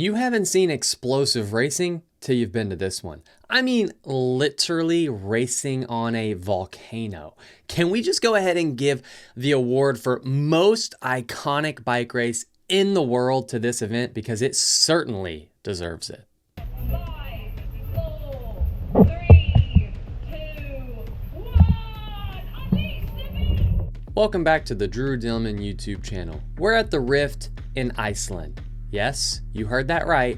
You haven't seen explosive racing till you've been to this one. I mean, literally racing on a volcano. Can we just go ahead and give the award for most iconic bike race in the world to this event, because it certainly deserves it. 5, 4, 3, 2, 1. Welcome back to the Drew Dillman YouTube channel. We're at the Rift in Iceland. Yes, you heard that right,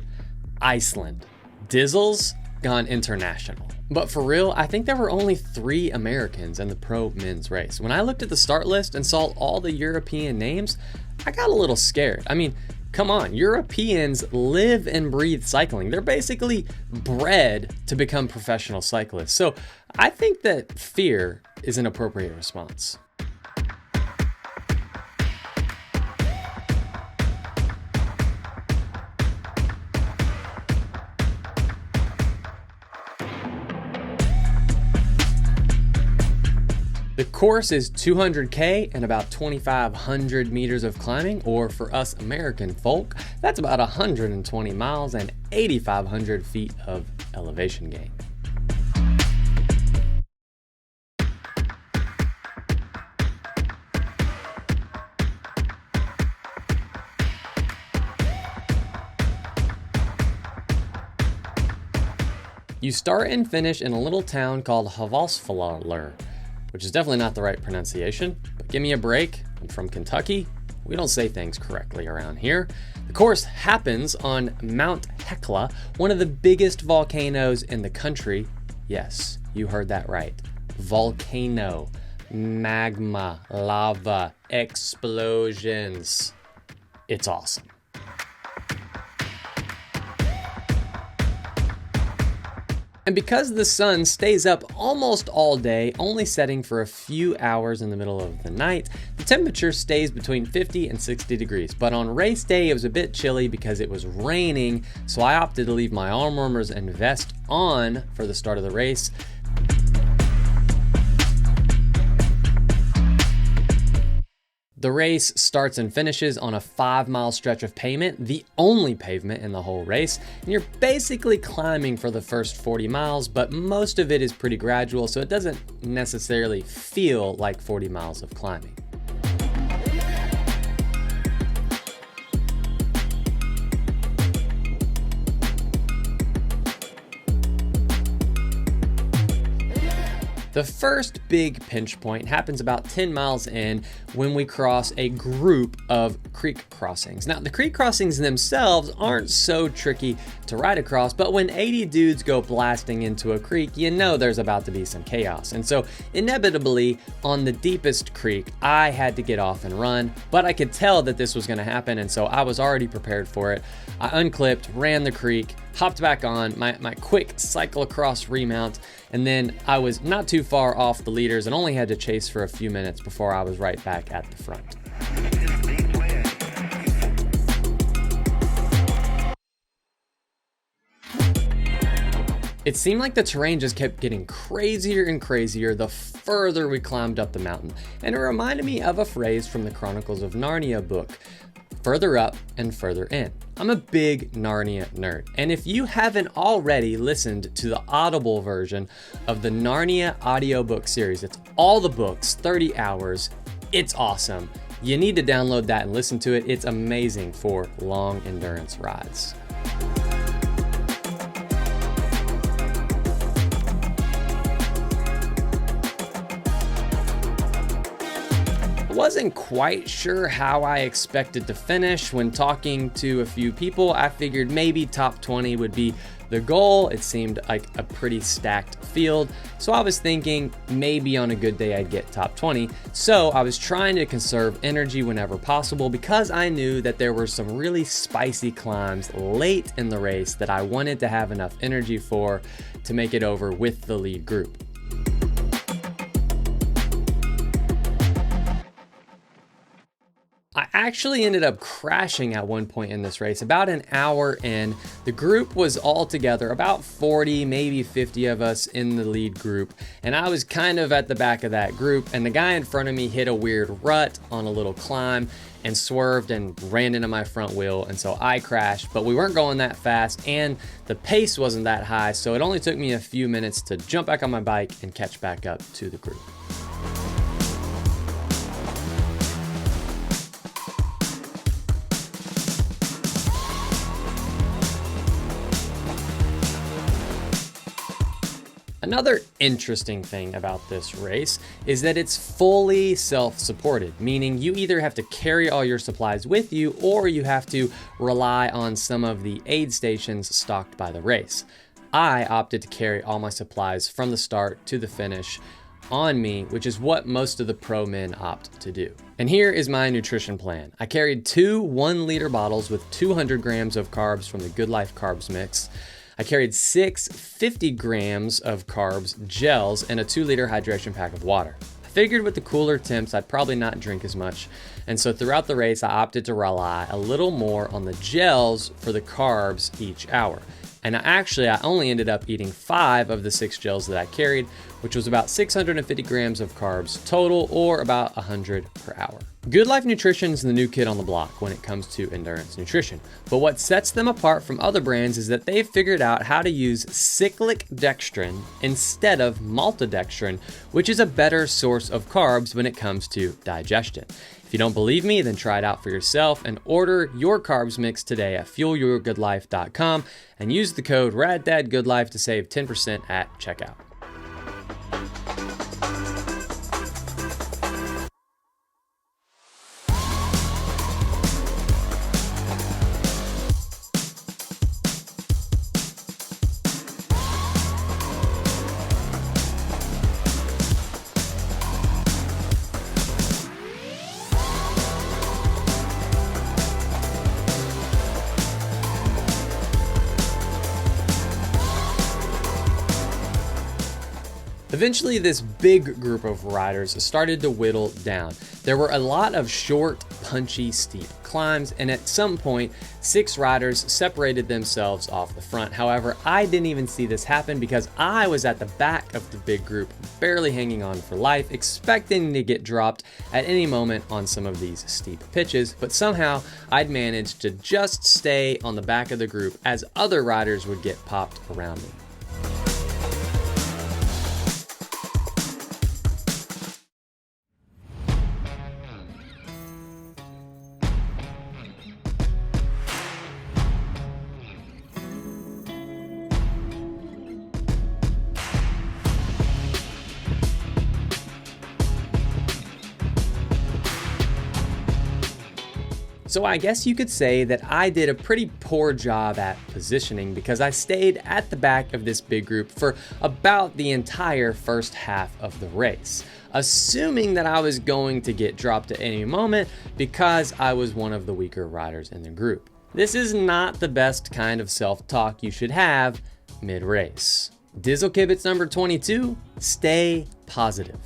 Iceland. Dizzle's gone international. But for real, I think there were only 3 Americans in the pro men's race. When I looked at the start list and saw all the European names, I got a little scared. I mean, come on, Europeans live and breathe cycling. They're basically bred to become professional cyclists. So I think that fear is an appropriate response. The course is 200K and about 2,500 meters of climbing, or for us American folk, that's about 120 miles and 8,500 feet of elevation gain. You start and finish in a little town called Hvalsfjörður, which is definitely not the right pronunciation, but give me a break. I'm from Kentucky. We don't say things correctly around here. The course happens on Mount Hekla, one of the biggest volcanoes in the country. Yes, you heard that right. Volcano, magma, lava, explosions. It's awesome. And because the sun stays up almost all day, only setting for a few hours in the middle of the night, the temperature stays between 50 and 60 degrees. But on race day, it was a bit chilly because it was raining, so I opted to leave my arm warmers and vest on for the start of the race. The race starts and finishes on a 5-mile stretch of pavement, the only pavement in the whole race. And you're basically climbing for the first 40 miles, but most of it is pretty gradual, so it doesn't necessarily feel like 40 miles of climbing. The first big pinch point happens about 10 miles in when we cross a group of creek crossings. Now, the creek crossings themselves aren't so tricky to ride across, but when 80 dudes go blasting into a creek, you know there's about to be some chaos. And so inevitably, on the deepest creek, I had to get off and run, but I could tell that this was gonna happen, and so I was already prepared for it. I unclipped, ran the creek, hopped back on my quick cyclocross remount, and then I was not too far off the leaders and only had to chase for a few minutes before I was right back at the front. It seemed like the terrain just kept getting crazier and crazier the further we climbed up the mountain, and it reminded me of a phrase from the Chronicles of Narnia book: further up and further in. I'm a big Narnia nerd, and if you haven't already listened to the Audible version of the Narnia audiobook series, it's all the books, 30 hours, it's awesome. You need to download that and listen to it. It's amazing for long endurance rides. Wasn't quite sure how I expected to finish. When talking to a few people, I figured maybe top 20 would be the goal. It seemed like a pretty stacked field, so I was thinking maybe on a good day I'd get top 20. So I was trying to conserve energy whenever possible because I knew that there were some really spicy climbs late in the race that I wanted to have enough energy for to make it over with the lead group. I actually ended up crashing at one point in this race. About an hour in, the group was all together, about 40, maybe 50 of us in the lead group, and I was kind of at the back of that group, and the guy in front of me hit a weird rut on a little climb and swerved and ran into my front wheel, and so I crashed. But we weren't going that fast and the pace wasn't that high, so it only took me a few minutes to jump back on my bike and catch back up to the group. Another interesting thing about this race is that it's fully self-supported, meaning you either have to carry all your supplies with you or you have to rely on some of the aid stations stocked by the race. I opted to carry all my supplies from the start to the finish on me, which is what most of the pro men opt to do. And here is my nutrition plan. I carried 2 1-liter bottles with 200 grams of carbs from the GOODLIFE carbs mix. I carried 6 50 grams of carbs gels and a 2-liter hydration pack of water. I figured with the cooler temps, I'd probably not drink as much. And so throughout the race, I opted to rely a little more on the gels for the carbs each hour. And I only ended up eating 5 of the 6 gels that I carried, which was about 650 grams of carbs total, or about 100 per hour. GOODLIFE Nutrition is the new kid on the block when it comes to endurance nutrition. But what sets them apart from other brands is that they've figured out how to use cyclic dextrin instead of maltodextrin, which is a better source of carbs when it comes to digestion. If you don't believe me, then try it out for yourself and order your carbs mix today at fuelyourgoodlife.com and use the code RADDADDIZZLE to save 10% at checkout. Eventually, this big group of riders started to whittle down. There were a lot of short, punchy, steep climbs, and at some point, 6 riders separated themselves off the front. However, I didn't even see this happen because I was at the back of the big group, barely hanging on for life, expecting to get dropped at any moment on some of these steep pitches, but somehow I'd managed to just stay on the back of the group as other riders would get popped around me. So I guess you could say that I did a pretty poor job at positioning because I stayed at the back of this big group for about the entire first half of the race, assuming that I was going to get dropped at any moment because I was one of the weaker riders in the group. This is not the best kind of self-talk you should have mid-race. Dizzle Kibitz number 22, stay positive.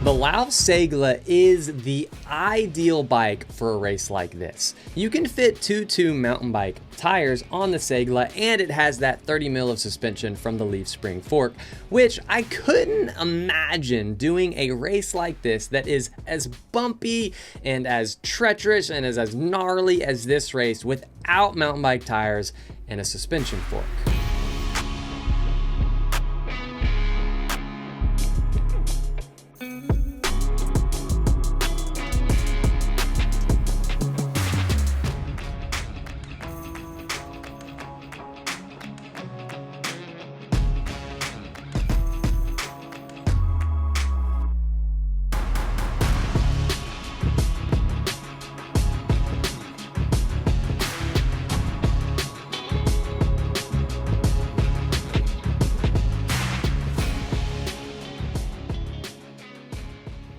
The Lauf Cycles is the ideal bike for a race like this. You can fit 2 mountain bike tires on the Cycles, and it has that 30 mil of suspension from the leaf spring fork, which I couldn't imagine doing a race like this that is as bumpy and as treacherous and as gnarly as this race without mountain bike tires and a suspension fork.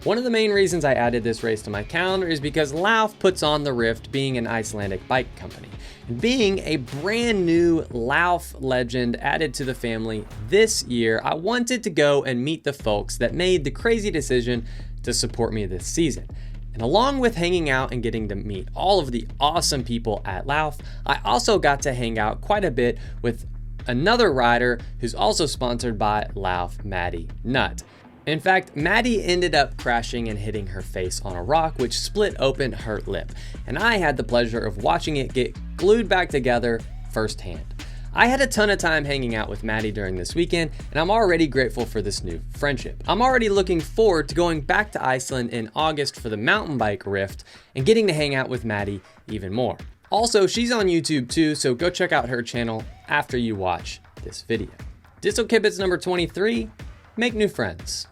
One of the main reasons I added this race to my calendar is because Lauf puts on the Rift, being an Icelandic bike company. And being a brand new Lauf legend added to the family this year, I wanted to go and meet the folks that made the crazy decision to support me this season. And along with hanging out and getting to meet all of the awesome people at Lauf, I also got to hang out quite a bit with another rider who's also sponsored by Lauf, Maddie Nutt. In fact, Maddie ended up crashing and hitting her face on a rock, which split open her lip. And I had the pleasure of watching it get glued back together firsthand. I had a ton of time hanging out with Maddie during this weekend, and I'm already grateful for this new friendship. I'm already looking forward to going back to Iceland in August for the mountain bike Rift and getting to hang out with Maddie even more. Also, she's on YouTube too, so go check out her channel after you watch this video. Dizzle Kibitz number 23, make new friends.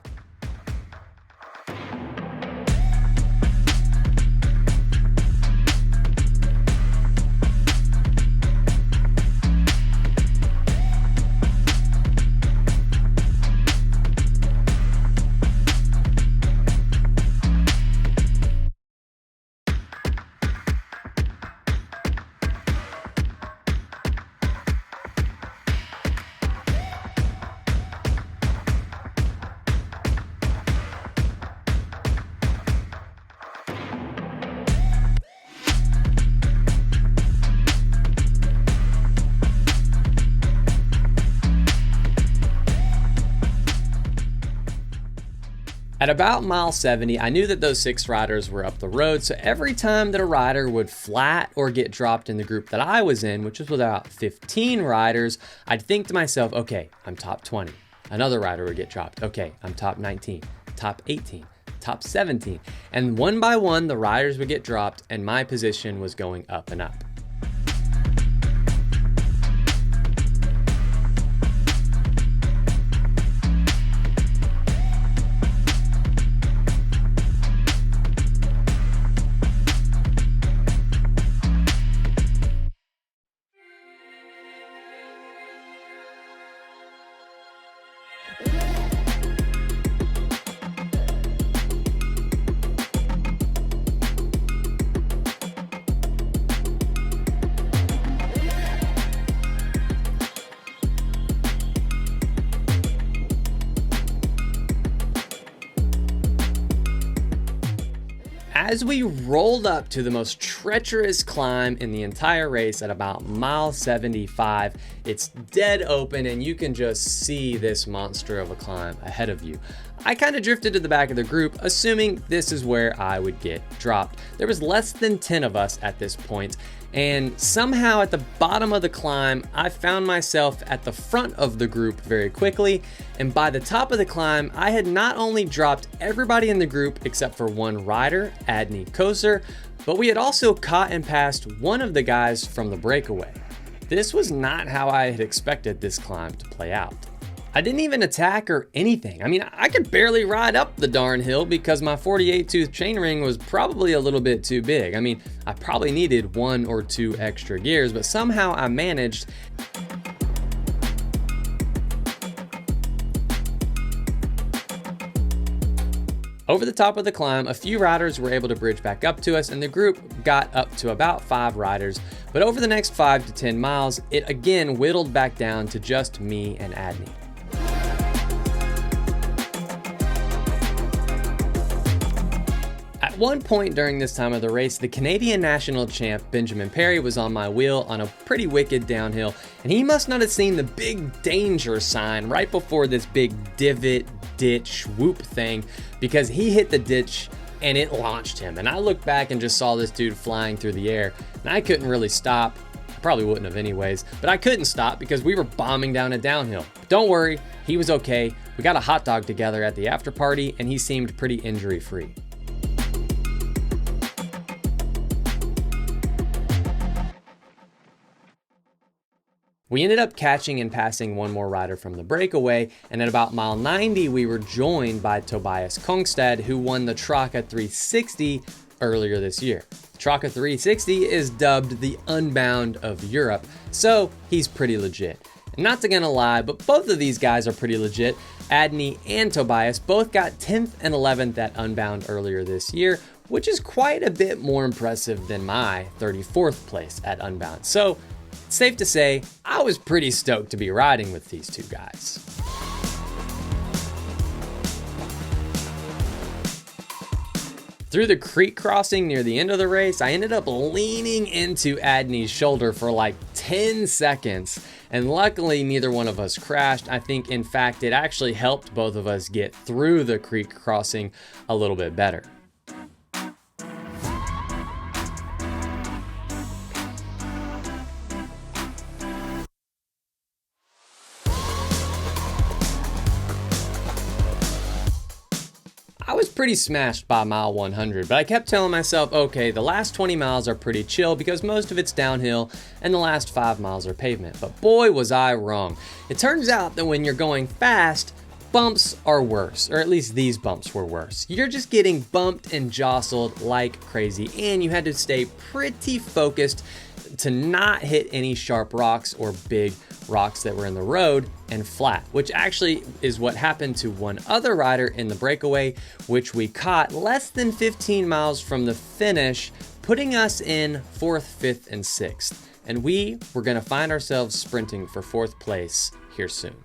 At about mile 70, I knew that those 6 riders were up the road, so every time that a rider would flat or get dropped in the group that I was in, which was about 15 riders, I'd think to myself, okay, I'm top 20. Another rider would get dropped. Okay, I'm top 19, top 18, top 17. And one by one, the riders would get dropped and my position was going up and up. As we rolled up to the most treacherous climb in the entire race at about mile 75, it's dead open and you can just see this monster of a climb ahead of you. I kind of drifted to the back of the group, assuming this is where I would get dropped. There was less than 10 of us at this point, and somehow at the bottom of the climb, I found myself at the front of the group very quickly, and by the top of the climb, I had not only dropped everybody in the group except for one rider, Adney Koser, but we had also caught and passed one of the guys from the breakaway. This was not how I had expected this climb to play out. I didn't even attack or anything. I mean, I could barely ride up the darn hill because my 48 tooth chainring was probably a little bit too big. I mean, I probably needed 1 or 2 extra gears, but somehow I managed. Over the top of the climb, a few riders were able to bridge back up to us and the group got up to about 5 riders. But over the next 5 to 10 miles, it again whittled back down to just me and Adney. At one point during this time of the race, the Canadian national champ Benjamin Perry was on my wheel on a pretty wicked downhill, and he must not have seen the big danger sign right before this big divot, ditch, whoop thing, because he hit the ditch and it launched him. And I looked back and just saw this dude flying through the air, and I couldn't really stop. I probably wouldn't have anyways, but I couldn't stop because we were bombing down a downhill. But don't worry, he was okay. We got a hot dog together at the after party and he seemed pretty injury free. We ended up catching and passing one more rider from the breakaway, and at about mile 90, we were joined by Tobias Kongstad, who won the Traka 360 earlier this year. Traka 360 is dubbed the Unbound of Europe, so he's pretty legit. And not to gonna lie, but both of these guys are pretty legit. Adney and Tobias both got 10th and 11th at Unbound earlier this year, which is quite a bit more impressive than my 34th place at Unbound. So it's safe to say, I was pretty stoked to be riding with these two guys. Through the creek crossing near the end of the race, I ended up leaning into Adney's shoulder for like 10 seconds, and luckily neither one of us crashed. I think in fact it actually helped both of us get through the creek crossing a little bit better. I was pretty smashed by mile 100, but I kept telling myself, okay, the last 20 miles are pretty chill because most of it's downhill and the last 5 miles are pavement. But boy, was I wrong. It turns out that when you're going fast, bumps are worse, or at least these bumps were worse. You're just getting bumped and jostled like crazy, and you had to stay pretty focused to not hit any sharp rocks or big rocks that were in the road and flat, which actually is what happened to one other rider in the breakaway, which we caught less than 15 miles from the finish, putting us in 4th, 5th, and 6th. And we were gonna find ourselves sprinting for 4th place here soon.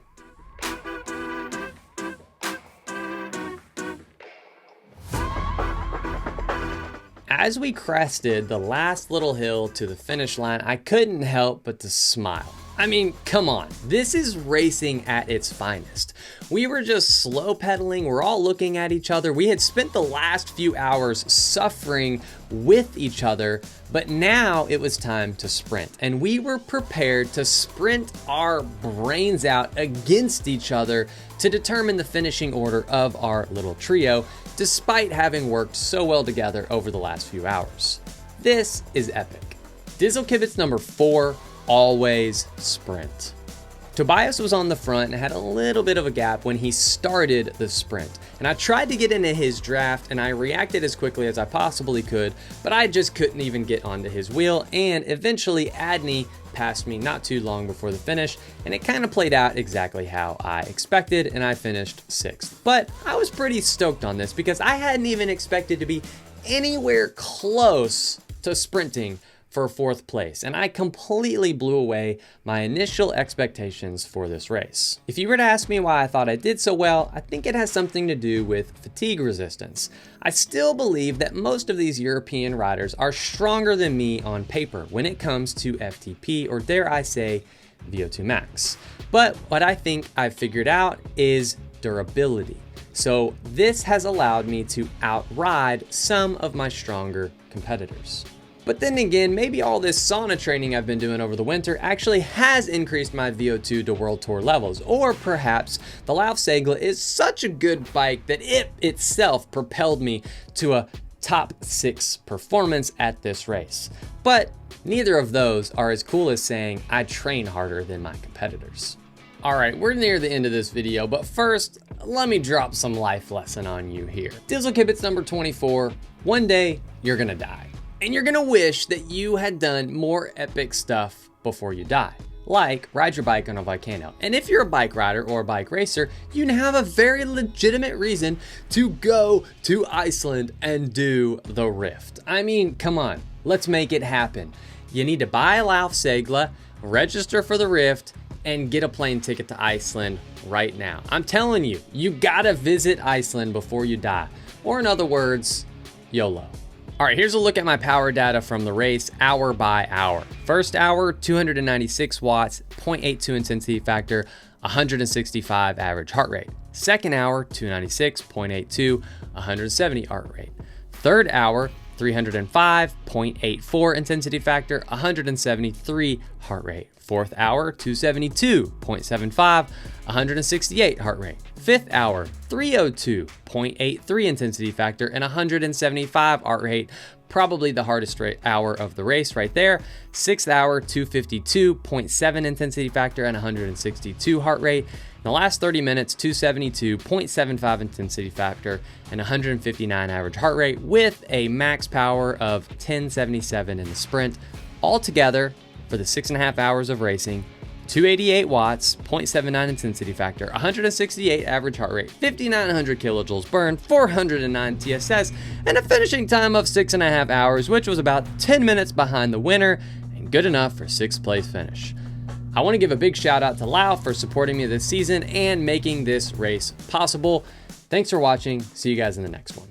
As we crested the last little hill to the finish line, I couldn't help but to smile. I mean, come on, this is racing at its finest. We were just slow pedaling, we're all looking at each other. We had spent the last few hours suffering with each other, but now it was time to sprint. And we were prepared to sprint our brains out against each other to determine the finishing order of our little trio, despite having worked so well together over the last few hours. This is epic. Dizzle Kibitz number 4, always sprint. Tobias was on the front and had a little bit of a gap when he started the sprint. And I tried to get into his draft and I reacted as quickly as I possibly could, but I just couldn't even get onto his wheel, and eventually Adney passed me not too long before the finish, and it kind of played out exactly how I expected, and I finished 6th. But I was pretty stoked on this because I hadn't even expected to be anywhere close to sprinting for 4th place, and I completely blew away my initial expectations for this race. If you were to ask me why I thought I did so well, I think it has something to do with fatigue resistance. I still believe that most of these European riders are stronger than me on paper when it comes to FTP, or dare I say, VO2 max. But what I think I've figured out is durability. So this has allowed me to outride some of my stronger competitors. But then again, maybe all this sauna training I've been doing over the winter actually has increased my VO2 to World Tour levels. Or perhaps the Lauf Cycles is such a good bike that it itself propelled me to a top 6 performance at this race. But neither of those are as cool as saying I train harder than my competitors. All right, we're near the end of this video, but first, let me drop some life lesson on you here. Dizzle Kibitz number 24, one day you're gonna die. And you're gonna wish that you had done more epic stuff before you die, like ride your bike on a volcano. And if you're a bike rider or a bike racer, you have a very legitimate reason to go to Iceland and do the Rift. I mean, come on, let's make it happen. You need to buy a Lauf Cycles, register for the Rift, and get a plane ticket to Iceland right now. I'm telling you, you gotta visit Iceland before you die. Or in other words, YOLO. All right, here's a look at my power data from the race hour by hour. First hour, 296 watts, 0.82 intensity factor, 165 average heart rate. Second hour, 296, 0.82, 170 heart rate. Third hour, 305, 0.84 intensity factor, 173 heart rate. Fourth hour, 272, 0.75, 168 heart rate. Fifth hour, 302, 0.83 intensity factor, and 175 heart rate. Probably the hardest hour of the race right there. Sixth hour, 252, 0.7 intensity factor, and 162 heart rate. In the last 30 minutes, 272, 0.75 intensity factor, and 159 average heart rate, with a max power of 1077 in the sprint. Altogether, for the 6.5 hours of racing, 288 watts, 0.79 intensity factor, 168 average heart rate, 5,900 kilojoules burned, 409 TSS, and a finishing time of 6.5 hours, which was about 10 minutes behind the winner and good enough for 6th place finish. I want to give a big shout out to Lauf for supporting me this season and making this race possible. Thanks for watching. See you guys in the next one.